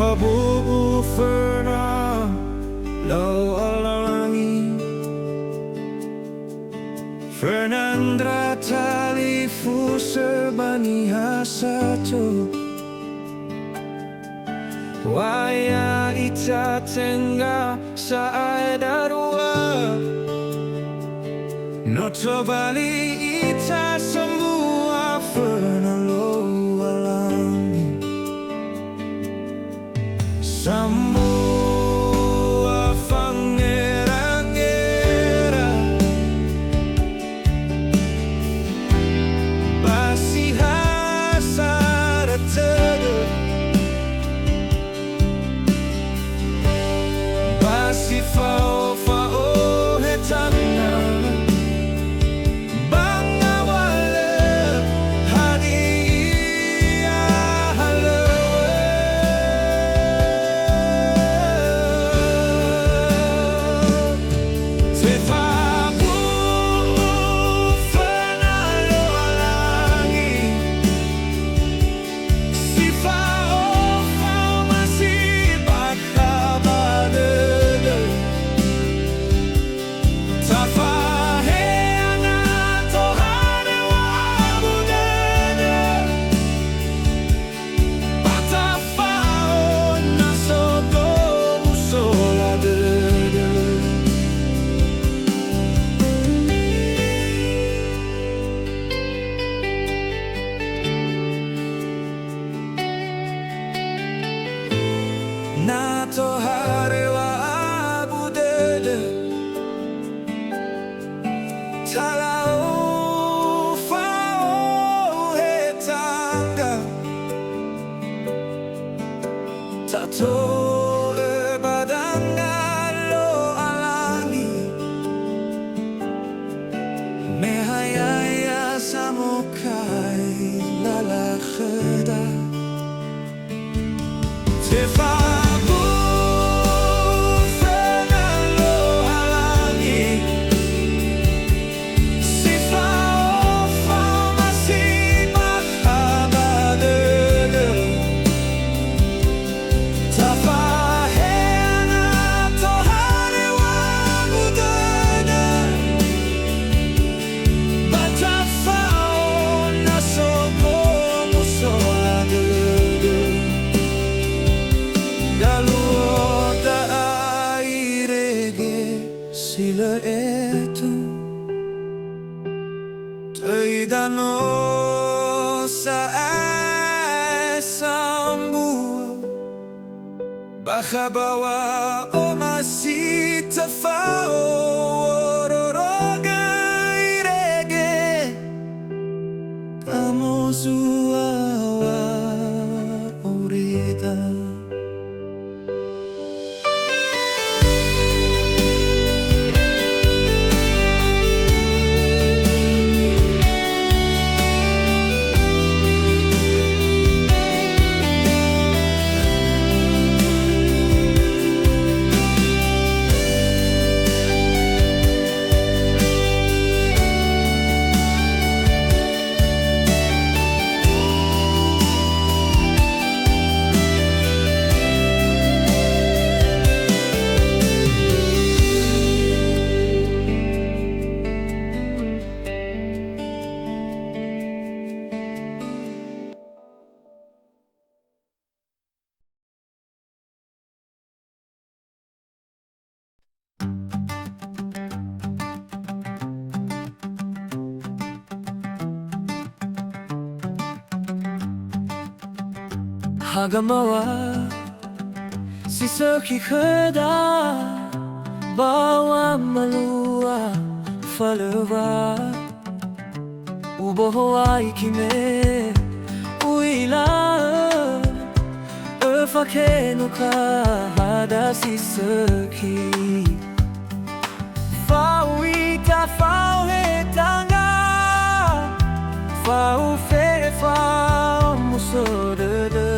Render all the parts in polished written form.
Fabu'u pernah lau alangi Fernandra talifu sebani hasatu Waya ita tengah saadarua Noto bali ita semua pernah lau alangi Semua pangeran-ngeran Basi hasar tegak Basi fao-fao hetana Baka bawa o masih tafao ororoga irege Kamu zuawa orida Hagamawa sisakikada bawa malua faleva ubohoa ikime uila efakenuka hada sisaki fauita fauhetanga fau fe fau musodede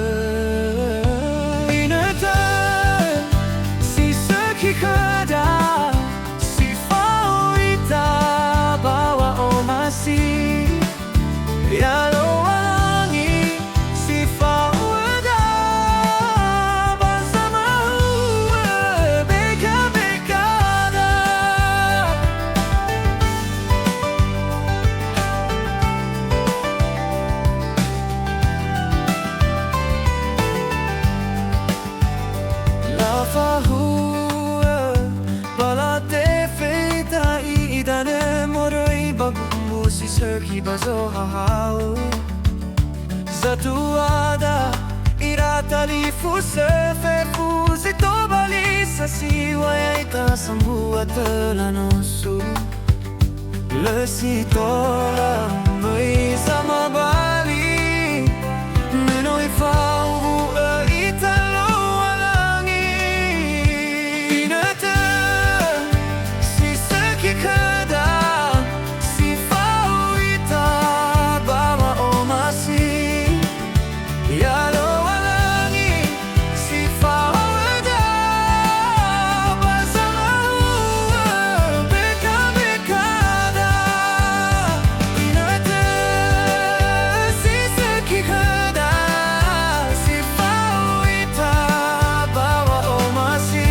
Kikada si fauita bawa o masih ya loangi si fauda kibazohahau Zatuada iratalifu sefefu Zitobali sa siwaya itasambuat telanosu Lesitola may sama bali Menoy fau italo alangi Inata si sekikada Si fau ita bawa omasi Yalo alangi si fau ada Bersama beka-bekada Inata si sekikada Si fau ita bawa omasi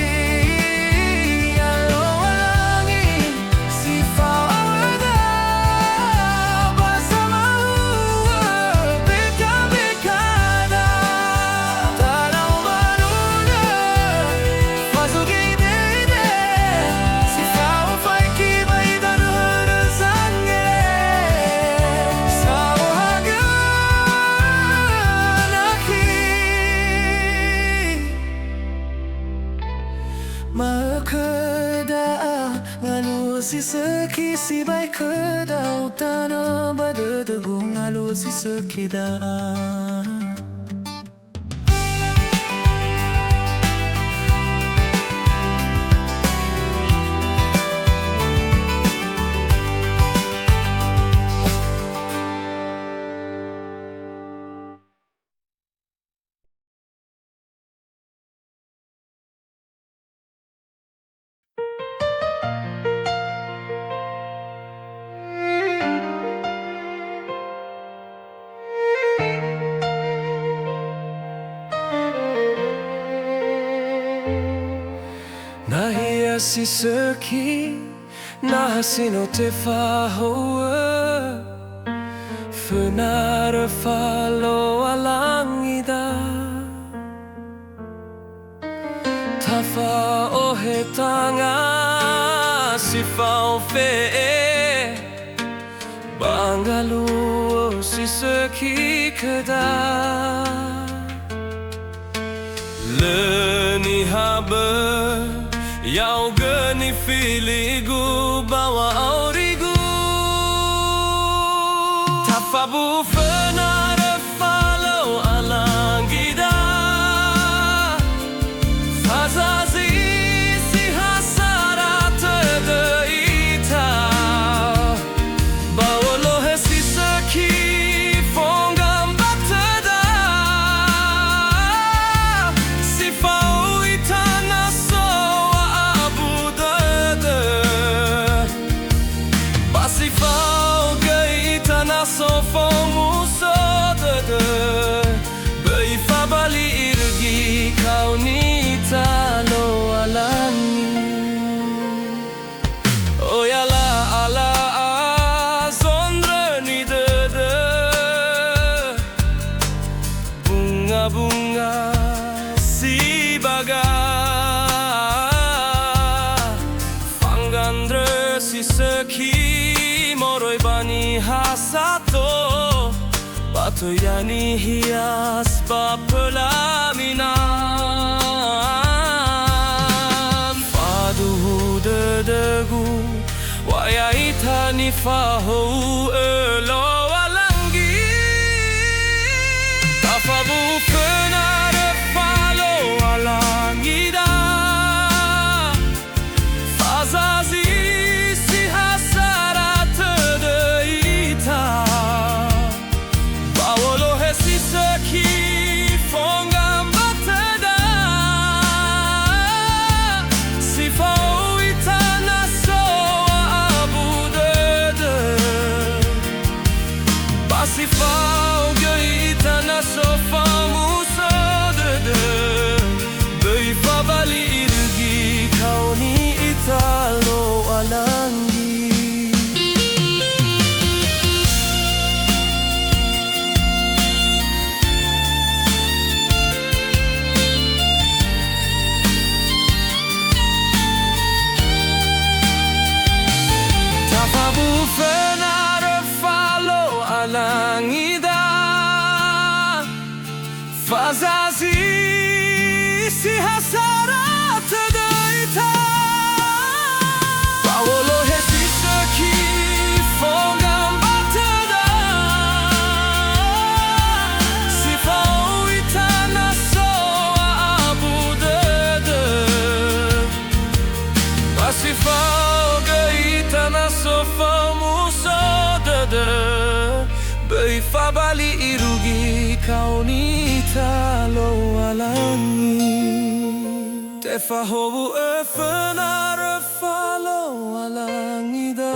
Yalo alangi si fau ada Bersama beka-bekada Tanau baruna Masugidede Si fau fai kibai daru rezange Sao haganaki Makeda ngalu si seki si baik keda utana badedegu ngalu si sekida Nias si seki nasi no te fahoa Funara falo alangida Tafa o he tanga si fau fe Bangalu o si seki keda Leni habe Yau geni filigu bawa aurigu Tafabu fenare falo alangida Fazazi si hasarate deita Bawa lohe si seki fongam bateda Si fau itana soa abudede Basi fau geita na sofomu sodede Beifa bali irgi kau nita lo alangi Oh ya la ala azondre ni dede Bunga-bunga si baga Fangandre si seki moroi bani hasato Batu yani hias papelaminan Fadu dedegu Waya itani fahu elo alangi Tafabu fenare falo alangida Fazazi si hasarate deita Bawolo hesi seki fongam bateda Si fau itana soa abudede Basi fau geitana sofamu sodede Beifa bali irgi kauni italo alangi Tafabu fenare falo si hasara terderita. Paulo hesi seki menggambar si fau itana soa abu dede. Si fau ge itana sofa muso dede. Beifa bali irugi kau nita lo alangi. Tefa hobu efena refa lo alangi da.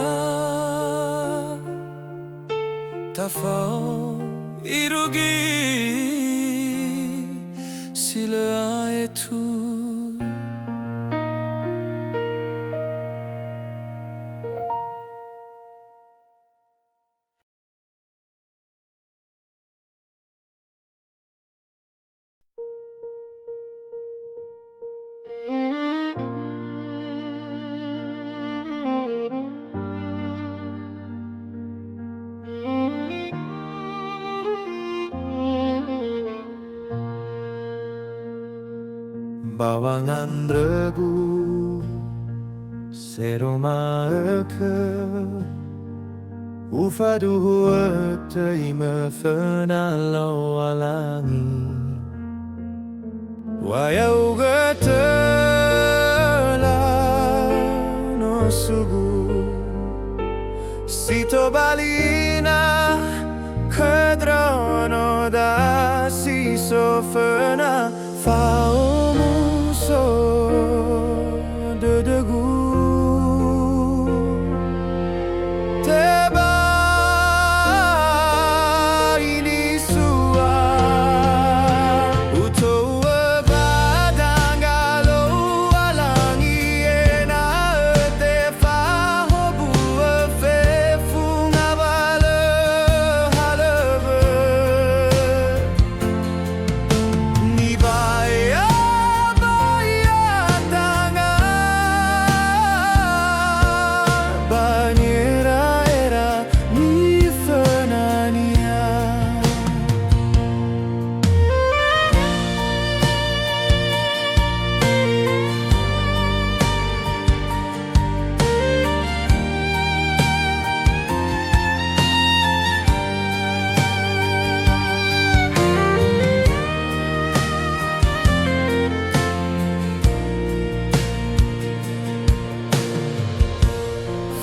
Tafau irugi sila itu. Bawangan regu seromake Ufadu teima fenalo alangi Wayau getela no sugu Sito balina kedrono da si sofena Fau muso de Teba ini sua Uto badangalo alangi ena te fa hobu fe funga bale halebe Ni baya tanga Banyera era mi fenania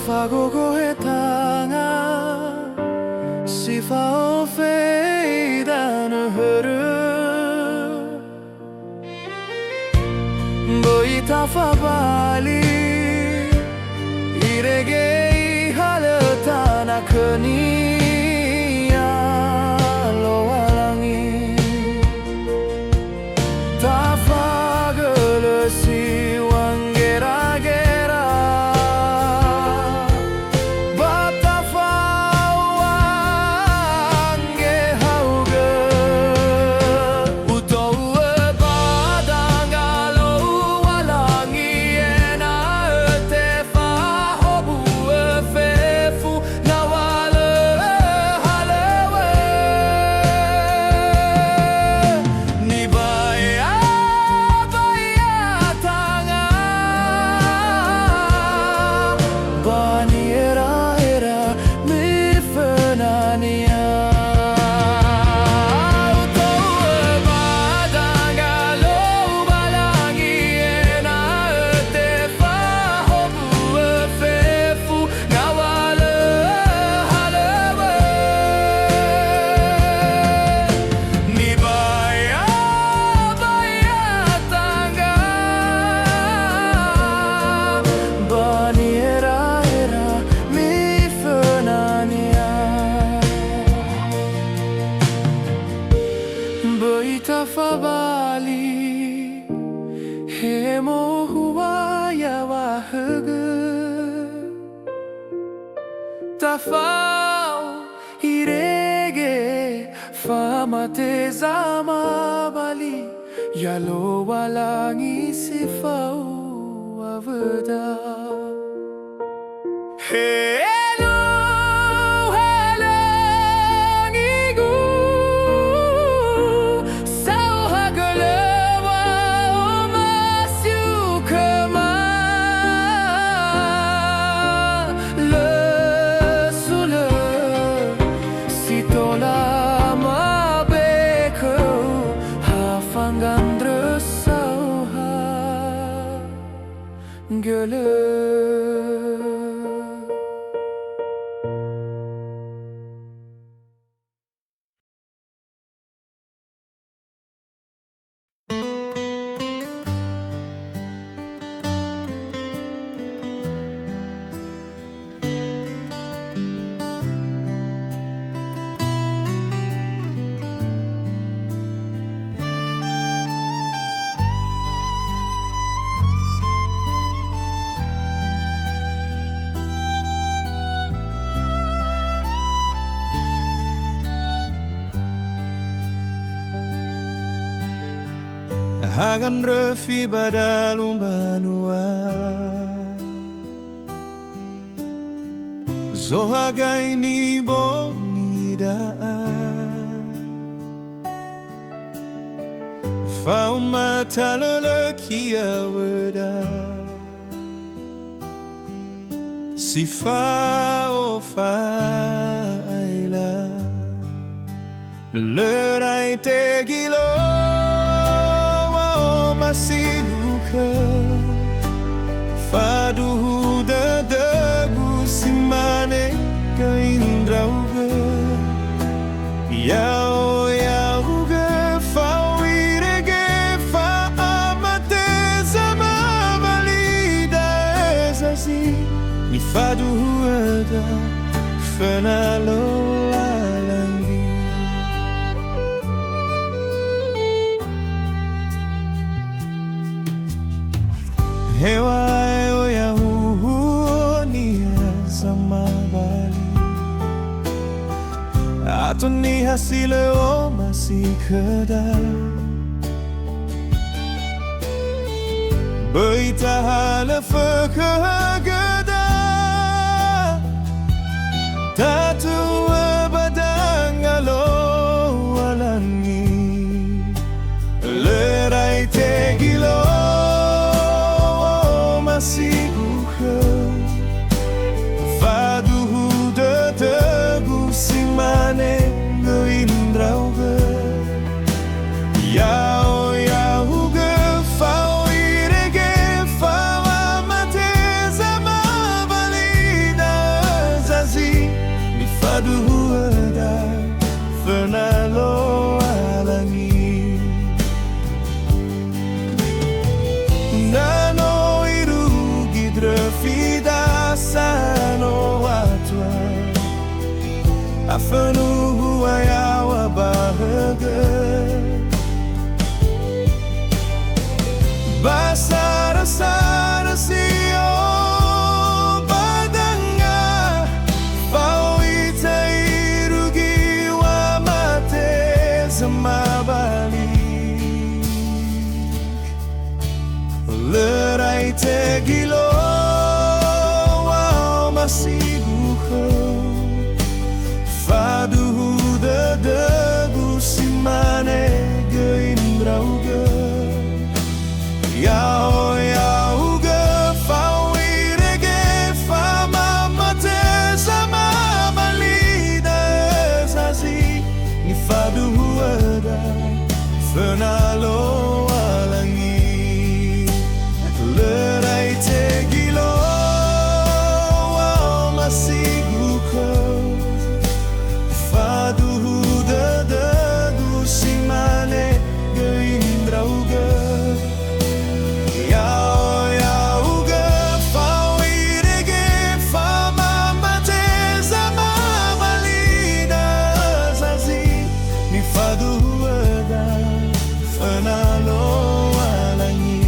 Fago goetanga si fa feida no huru Boita fa bali irege haletana kenia lo alangi ta fa gelesi wangera gera Tafau irege fama te zama bali Yalo walangi sifau avda Hello, hello, ngigu Sao hagalewa le. Hagan refi badalum banua Zohagai ni bongidaan Fauma talalakia weda Sifa o faila Lerai tegilo Masinuka Faduhu dadagu simane kaindrauga Yao yauga fawirege fa amate zama valida esasi Mi faduhu ada fenalo alangi Hewa o ya Nias Bali Ato ni hasile o masih kedal Beritahala fekegeda Tatu badang alo alangi Lerai tegilo Masiguha Faduhu dadagu simane goindrauga Yao yauga fawirege fawamate zama valida zazi Mi faduhu ada fernalo alangi Nano Vida sano atua Afanu ayawa bahaga Basara sara siyo badanga Fawita irugi wa mate zamabali Lerai tegilo Masiguha Faduhu dadagu simane geindrauga Yao yauga fawirege fama mate sama malida sasi Ni faduhu ada fenalo alangi Lerai tegilo Masiguha Faduhu dadagu simane geindrauga Yao yauga fawirege fama mate zama valida zazi Ni faduhu ada fenalo alangi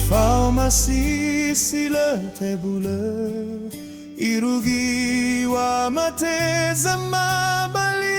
Fau masih sila tebula Irugi wa mate zama bali